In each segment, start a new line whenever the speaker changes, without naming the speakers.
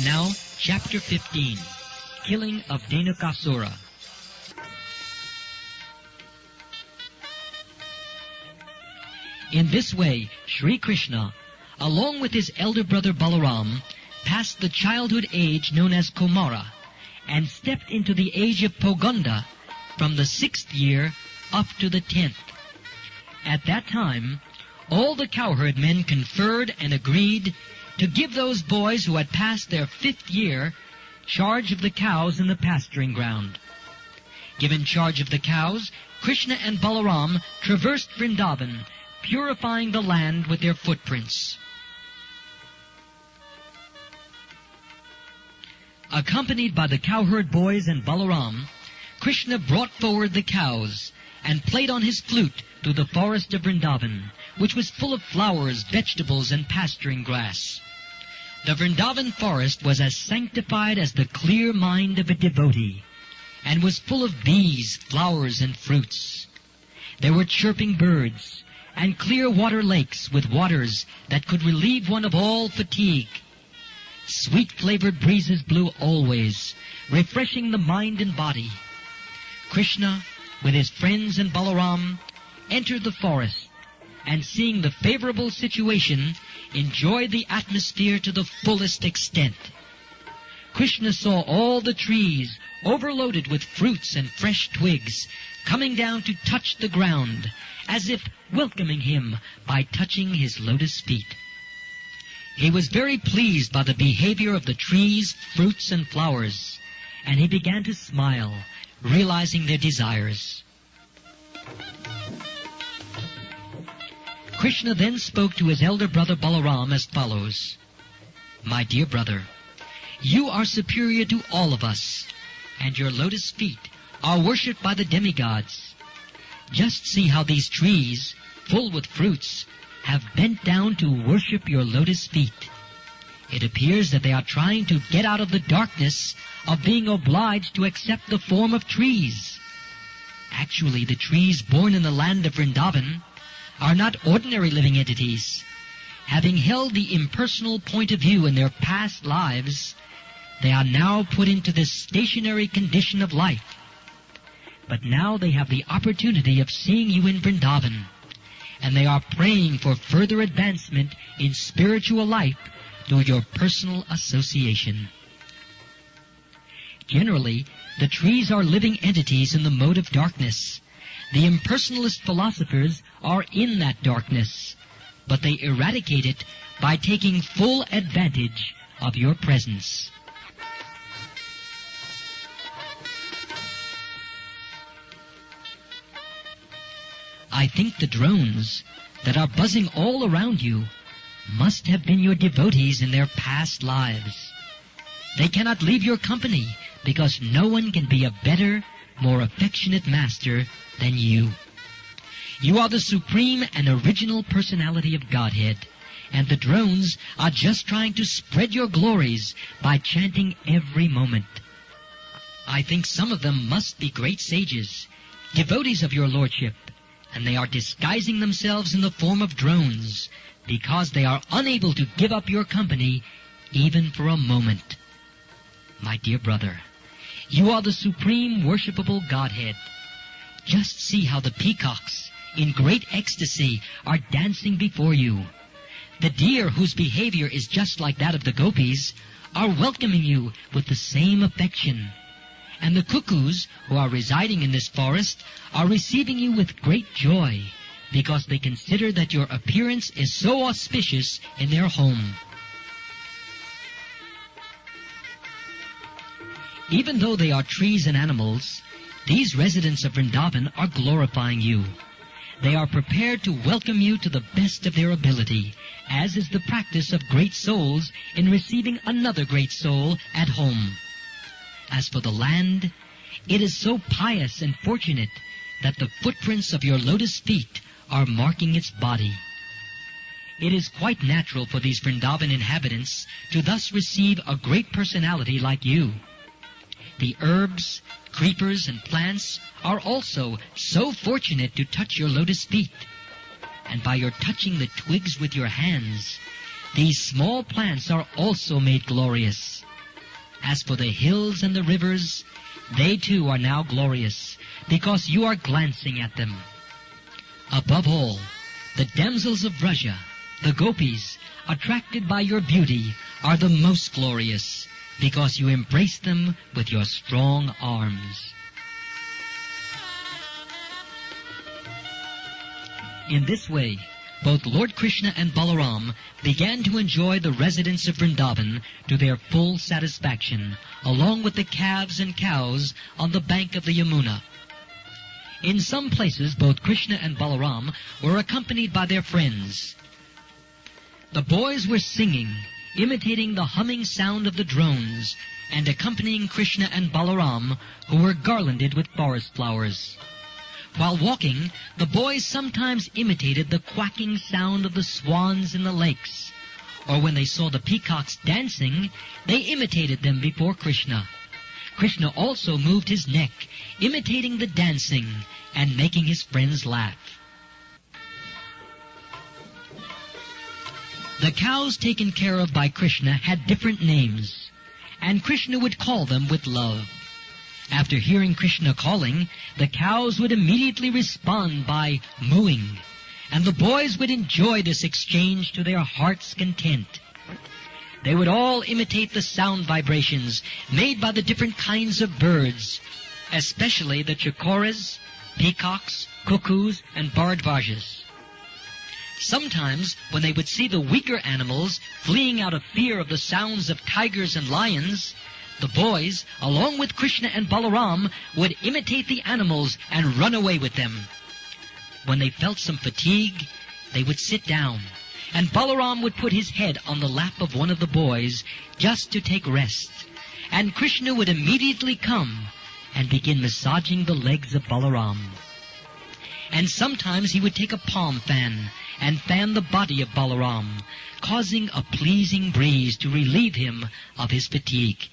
And now, Chapter 15, Killing of Dhenukasura. In this way, Sri Krishna, along with his elder brother Balaram, passed the childhood age known as Kumara and stepped into the age of Poganda from the 6th year up to the 10th. At that time, all the cowherd men conferred and agreed to give those boys who had passed their 5th year charge of the cows in the pasturing ground. Given charge of the cows, Krishna and Balaram traversed Vrindavan, purifying the land with their footprints. Accompanied by the cowherd boys and Balaram, Krishna brought forward the cows and played on his flute through the forest of Vrindavan, which was full of flowers, vegetables, and pasturing grass. The Vrindavan forest was as sanctified as the clear mind of a devotee, and was full of bees, flowers, and fruits. There were chirping birds, and clear water lakes with waters that could relieve one of all fatigue. Sweet-flavored breezes blew always, refreshing the mind and body. Krishna, with his friends and Balaram, entered the forest, and seeing the favorable situation, enjoyed the atmosphere to the fullest extent. Krishna saw all the trees overloaded with fruits and fresh twigs, coming down to touch the ground, as if welcoming him by touching his lotus feet. He was very pleased by the behavior of the trees, fruits, and flowers, and he began to smile, realizing their desires. Krishna then spoke to his elder brother Balaram as follows: "My dear brother, you are superior to all of us, and your lotus feet are worshipped by the demigods. Just see how these trees, full with fruits, have bent down to worship your lotus feet. It appears that they are trying to get out of the darkness of being obliged to accept the form of trees. Actually, the trees born in the land of Vrindavan are not ordinary living entities. Having held the impersonal point of view in their past lives, they are now put into this stationary condition of life. But now they have the opportunity of seeing you in Vrindavan, and they are praying for further advancement in spiritual life through your personal association. Generally, the trees are living entities in the mode of darkness. The impersonalist philosophers are in that darkness, but they eradicate it by taking full advantage of your presence. I think the drones that are buzzing all around you must have been your devotees in their past lives. They cannot leave your company because no one can be a better, more affectionate master than you. You are the supreme and original personality of Godhead, and the drones are just trying to spread your glories by chanting every moment. I think some of them must be great sages, devotees of your lordship, and they are disguising themselves in the form of drones because they are unable to give up your company even for a moment. My dear brother, you are the supreme worshipable Godhead. Just see how the peacocks, in great ecstasy, are dancing before you. The deer, whose behavior is just like that of the gopis, are welcoming you with the same affection. And the cuckoos, who are residing in this forest, are receiving you with great joy, because they consider that your appearance is so auspicious in their home. Even though they are trees and animals, these residents of Vrindavan are glorifying you. They are prepared to welcome you to the best of their ability, as is the practice of great souls in receiving another great soul at home. As for the land, it is so pious and fortunate that the footprints of your lotus feet are marking its body. It is quite natural for these Vrindavan inhabitants to thus receive a great personality like you. The herbs, creepers, and plants are also so fortunate to touch your lotus feet. And by your touching the twigs with your hands, these small plants are also made glorious. As for the hills and the rivers, they too are now glorious, because you are glancing at them. Above all, the damsels of Vraja, the gopis, attracted by your beauty, are the most glorious, because you embrace them with your strong arms. In this way, both Lord Krishna and Balaram began to enjoy the residence of Vrindavan to their full satisfaction, along with the calves and cows on the bank of the Yamuna. In some places, both Krishna and Balaram were accompanied by their friends. The boys were singing, imitating the humming sound of the drones, and accompanying Krishna and Balaram, who were garlanded with forest flowers. While walking, the boys sometimes imitated the quacking sound of the swans in the lakes, or when they saw the peacocks dancing, they imitated them before Krishna. Krishna also moved his neck, imitating the dancing and making his friends laugh. The cows taken care of by Krishna had different names, and Krishna would call them with love. After hearing Krishna calling, the cows would immediately respond by mooing, and the boys would enjoy this exchange to their heart's content. They would all imitate the sound vibrations made by the different kinds of birds, especially the chakoras, peacocks, cuckoos, and bharadvajas. Sometimes, when they would see the weaker animals fleeing out of fear of the sounds of tigers and lions, the boys, along with Krishna and Balaram, would imitate the animals and run away with them. When they felt some fatigue, they would sit down, and Balaram would put his head on the lap of one of the boys just to take rest, and Krishna would immediately come and begin massaging the legs of Balaram. And sometimes he would take a palm fan and fan the body of Balaram, causing a pleasing breeze to relieve him of his fatigue.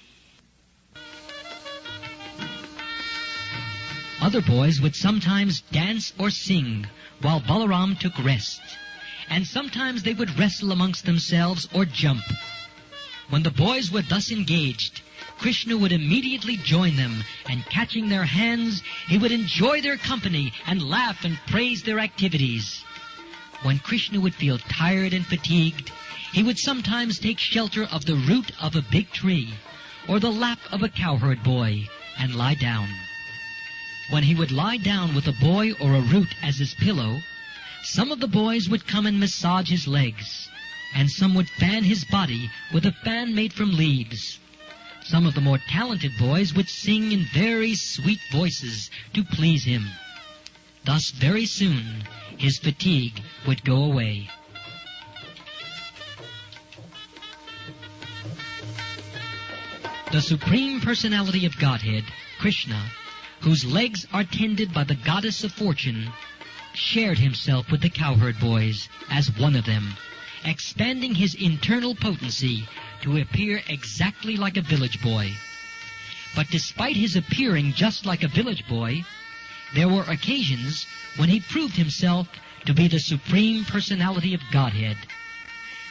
Other boys would sometimes dance or sing while Balaram took rest, and sometimes they would wrestle amongst themselves or jump. When the boys were thus engaged, Krishna would immediately join them, and catching their hands, he would enjoy their company and laugh and praise their activities. When Krishna would feel tired and fatigued, he would sometimes take shelter of the root of a big tree or the lap of a cowherd boy and lie down. When he would lie down with a boy or a root as his pillow, some of the boys would come and massage his legs, and some would fan his body with a fan made from leaves. Some of the more talented boys would sing in very sweet voices to please him. Thus, very soon, his fatigue would go away. The Supreme Personality of Godhead, Krishna, whose legs are tended by the goddess of fortune, shared himself with the cowherd boys as one of them, expanding his internal potency to appear exactly like a village boy. But despite his appearing just like a village boy, there were occasions when he proved himself to be the Supreme Personality of Godhead.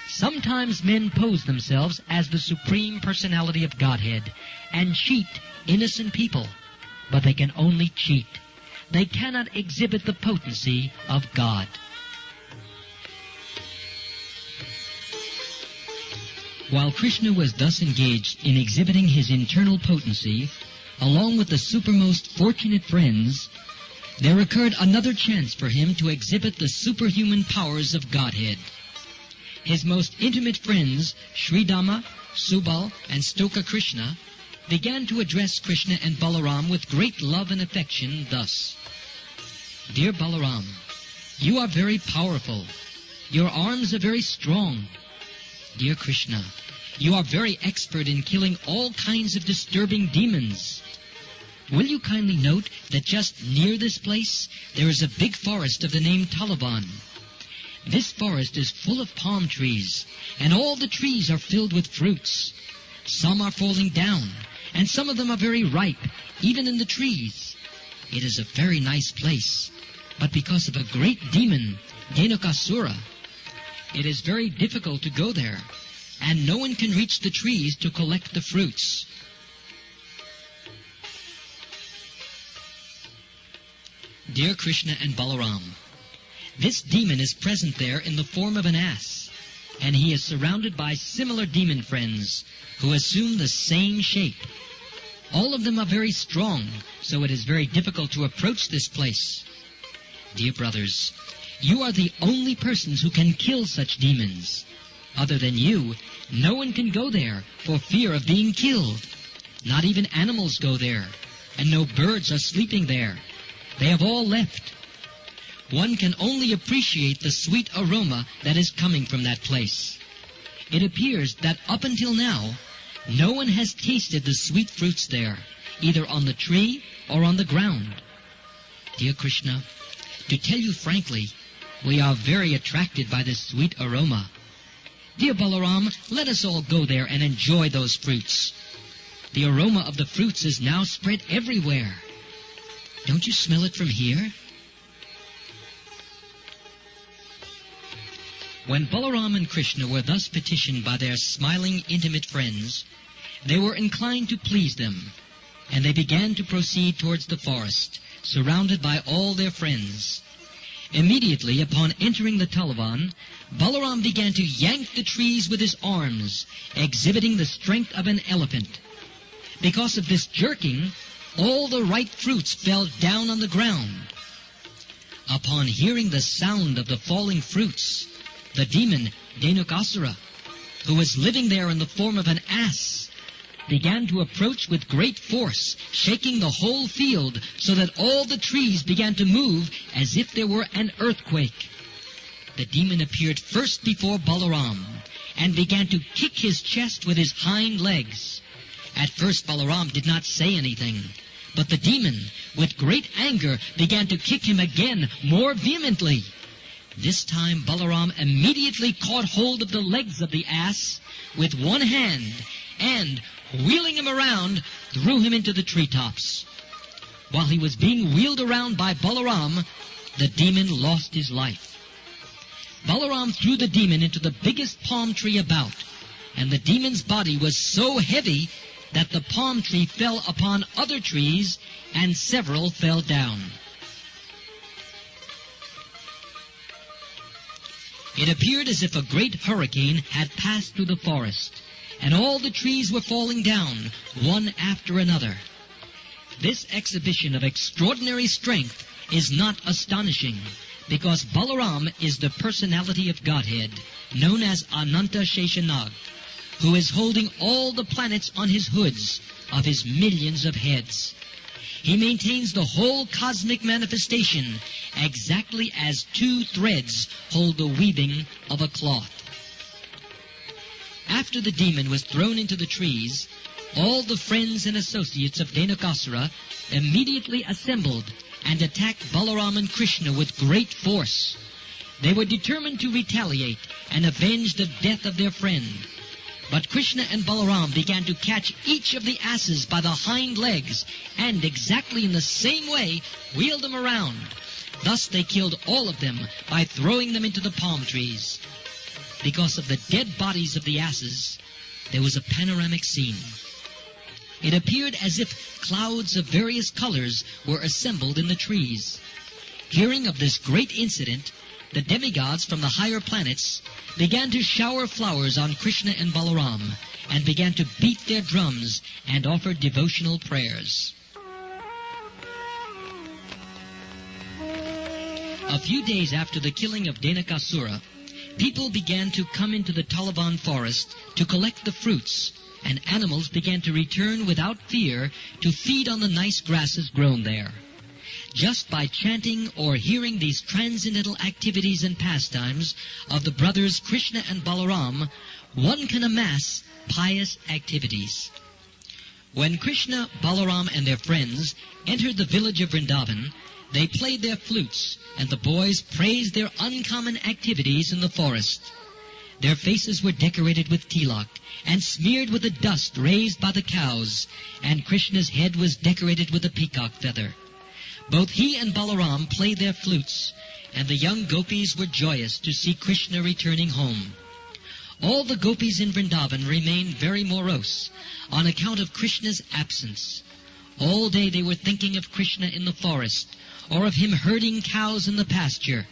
Sometimes men pose themselves as the Supreme Personality of Godhead and cheat innocent people, but they can only cheat. They cannot exhibit the potency of God. While Krishna was thus engaged in exhibiting his internal potency, along with the supermost fortunate friends, there occurred another chance for him to exhibit the superhuman powers of Godhead. His most intimate friends, Sridama, Subal, and Stoka Krishna, began to address Krishna and Balaram with great love and affection thus: Dear Balaram, you are very powerful. Your arms are very strong. Dear Krishna, you are very expert in killing all kinds of disturbing demons. Will you kindly note that just near this place there is a big forest of the name Talavan. This forest is full of palm trees, and all the trees are filled with fruits. Some are falling down, and some of them are very ripe, even in the trees. It is a very nice place, but because of a great demon, Dhenukasura, it is very difficult to go there, and no one can reach the trees to collect the fruits. Dear Krishna and Balaram, this demon is present there in the form of an ass, and he is surrounded by similar demon friends who assume the same shape. All of them are very strong, so it is very difficult to approach this place. Dear brothers, you are the only persons who can kill such demons. Other than you, no one can go there for fear of being killed. Not even animals go there, and no birds are sleeping there. They have all left. One can only appreciate the sweet aroma that is coming from that place. It appears that up until now, no one has tasted the sweet fruits there, either on the tree or on the ground. Dear Krishna, to tell you frankly, we are very attracted by this sweet aroma. Dear Balaram, let us all go there and enjoy those fruits. The aroma of the fruits is now spread everywhere. Don't you smell it from here? When Balaram and Krishna were thus petitioned by their smiling, intimate friends, they were inclined to please them, and they began to proceed towards the forest, surrounded by all their friends. Immediately upon entering the Talavan, Balaram began to yank the trees with his arms, exhibiting the strength of an elephant. Because of this jerking, all the ripe fruits fell down on the ground. Upon hearing the sound of the falling fruits, the demon Dhenukasura, who was living there in the form of an ass, began to approach with great force, shaking the whole field so that all the trees began to move as if there were an earthquake. The demon appeared first before Balaram and began to kick his chest with his hind legs. At first Balaram did not say anything, but the demon, with great anger, began to kick him again more vehemently. This time Balaram immediately caught hold of the legs of the ass with one hand and, wheeling him around, threw him into the treetops. While he was being wheeled around by Balaram, the demon lost his life. Balaram threw the demon into the biggest palm tree about, and the demon's body was so heavy that the palm tree fell upon other trees, and several fell down. It appeared as if a great hurricane had passed through the forest, and all the trees were falling down, one after another. This exhibition of extraordinary strength is not astonishing, because Balaram is the personality of Godhead, known as Ananta Sheshanag, who is holding all the planets on his hoods of his millions of heads. He maintains the whole cosmic manifestation exactly as two threads hold the weaving of a cloth. After the demon was thrown into the trees, all the friends and associates of Dhenukasura immediately assembled and attacked Balaram and Krishna with great force. They were determined to retaliate and avenge the death of their friend. But Krishna and Balaram began to catch each of the asses by the hind legs and exactly in the same way wheeled them around. Thus they killed all of them by throwing them into the palm trees. Because of the dead bodies of the asses, there was a panoramic scene. It appeared as if clouds of various colors were assembled in the trees. Hearing of this great incident, the demigods from the higher planets began to shower flowers on Krishna and Balaram and began to beat their drums and offer devotional prayers. A few days after the killing of Dhenukasura, people began to come into the Talavan forest to collect the fruits, and animals began to return without fear to feed on the nice grasses grown there. Just by chanting or hearing these transcendental activities and pastimes of the brothers Krishna and Balaram, one can amass pious activities. When Krishna, Balaram, and their friends entered the village of Vrindavan, they played their flutes, and the boys praised their uncommon activities in the forest. Their faces were decorated with tilak and smeared with the dust raised by the cows, and Krishna's head was decorated with a peacock feather. Both he and Balaram played their flutes, and the young gopis were joyous to see Krishna returning home. All the gopis in Vrindavan remained very morose on account of Krishna's absence. All day they were thinking of Krishna in the forest, or of him herding cows in the pasture.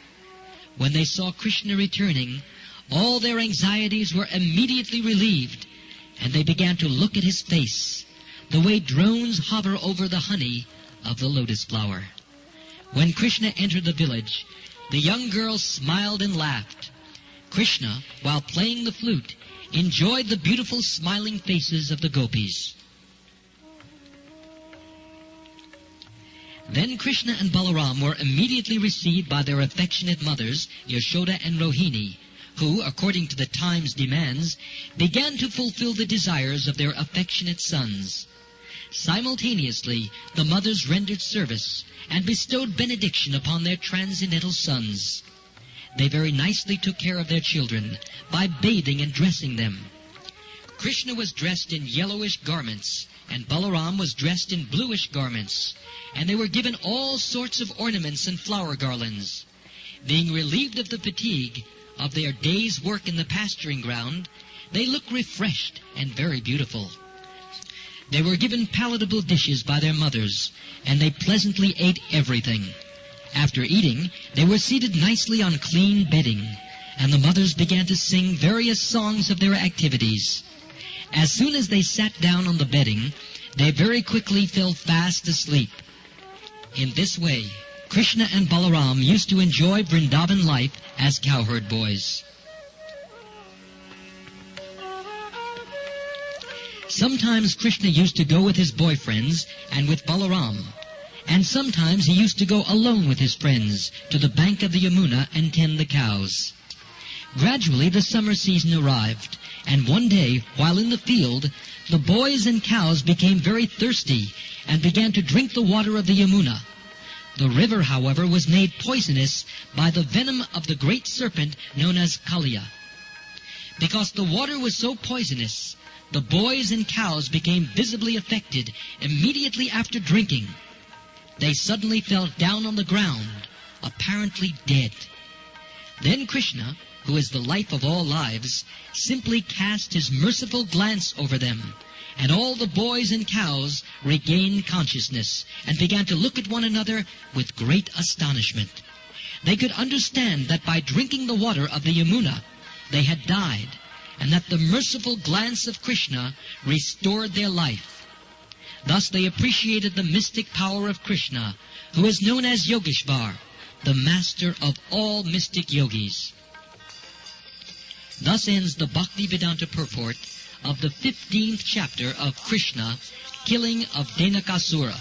When they saw Krishna returning, all their anxieties were immediately relieved, and they began to look at his face, the way drones hover over the honey of the lotus flower. When Krishna entered the village, the young girls smiled and laughed. Krishna, while playing the flute, enjoyed the beautiful smiling faces of the gopis. Then Krishna and Balaram were immediately received by their affectionate mothers, Yashoda and Rohini, who, according to the time's demands, began to fulfill the desires of their affectionate sons. Simultaneously, the mothers rendered service and bestowed benediction upon their transcendental sons. They very nicely took care of their children by bathing and dressing them. Krishna was dressed in yellowish garments, and Balaram was dressed in bluish garments, and they were given all sorts of ornaments and flower garlands. Being relieved of the fatigue of their day's work in the pasturing ground, they looked refreshed and very beautiful. They were given palatable dishes by their mothers, and they pleasantly ate everything. After eating, they were seated nicely on clean bedding, and the mothers began to sing various songs of their activities. As soon as they sat down on the bedding, they very quickly fell fast asleep. In this way, Krishna and Balaram used to enjoy Vrindavan life as cowherd boys. Sometimes Krishna used to go with his boyfriends and with Balaram, and sometimes he used to go alone with his friends to the bank of the Yamuna and tend the cows. Gradually the summer season arrived, and one day, while in the field, the boys and cows became very thirsty and began to drink the water of the Yamuna. The river, however, was made poisonous by the venom of the great serpent known as Kaliya. Because the water was so poisonous, the boys and cows became visibly affected immediately after drinking. They suddenly fell down on the ground, apparently dead. Then Krishna, who is the life of all lives, simply cast his merciful glance over them, and all the boys and cows regained consciousness and began to look at one another with great astonishment. They could understand that by drinking the water of the Yamuna, they had died, and that the merciful glance of Krishna restored their life. Thus they appreciated the mystic power of Krishna, who is known as Yogeshvar, the master of all mystic yogis. Thus ends the Bhaktivedanta purport of the 15th chapter of Krishna, killing of Dhenukasura.